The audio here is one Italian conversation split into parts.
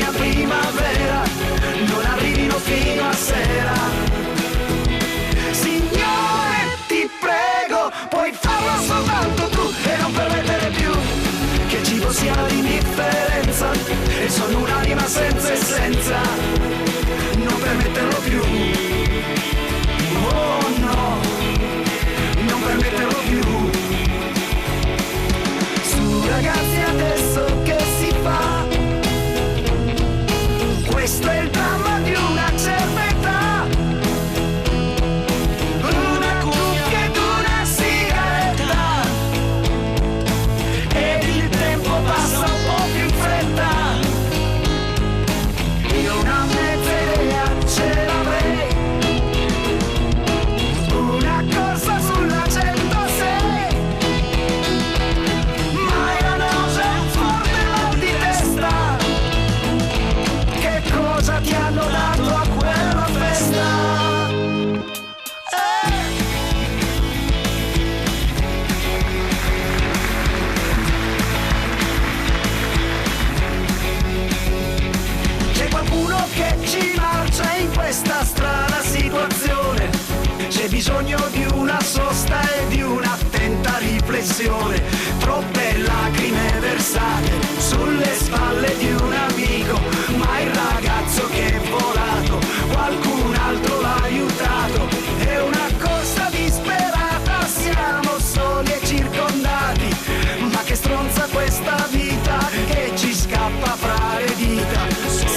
giovani a primavera non arrivino fino a sera. Signore, ti prego, puoi farlo soltanto tu e non permettere più che il cibo sia l'indifferenza e sono un'anima senza essenza, non permetterlo più. Oh no, non permetterlo più. Su ragazzi, adesso che si fa? Questo è il dramma di una certa età. Una cuffia ed una sigaretta ed il tempo passa un po' più in fretta. Io una mezza idea ce l'avrei, una corsa sulla 106, ma la nausea è un forte mal di testa. Che cosa ti hanno dato a quella festa? C'è qualcuno che ci marcia in questa strana situazione. C'è bisogno di una sosta e di un'attenta riflessione. Troppe lacrime versate sulle spalle di un amico, ma il ragazzo che è volato qualcun altro l'ha aiutato. È una corsa disperata, siamo soli e circondati, ma che stronza questa vita che ci scappa fra le dita.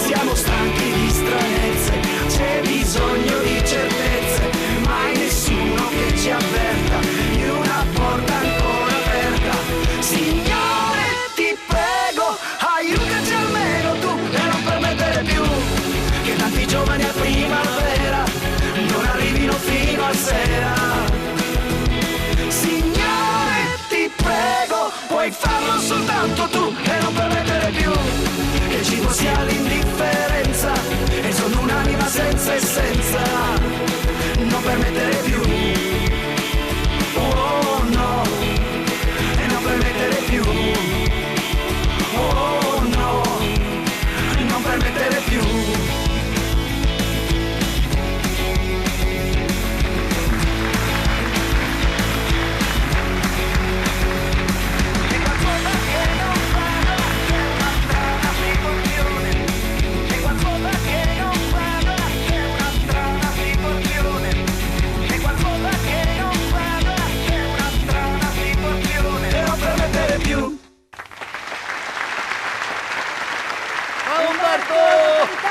Siamo stanchi di stranezze, c'è bisogno di certezze, mai nessuno che ci avverta di una porta ancora aperta. Signore, ti prego, aiutaci almeno tu e non permettere più che tanti giovani a primavera non arrivino fino a sera. Signore, ti prego, puoi farlo soltanto tu e non permettere più che il cibo sia l'indifferenza e sono un'anima senza essenza, non permettere più. Oh no, e non permettere più. Oh no, non permettere più.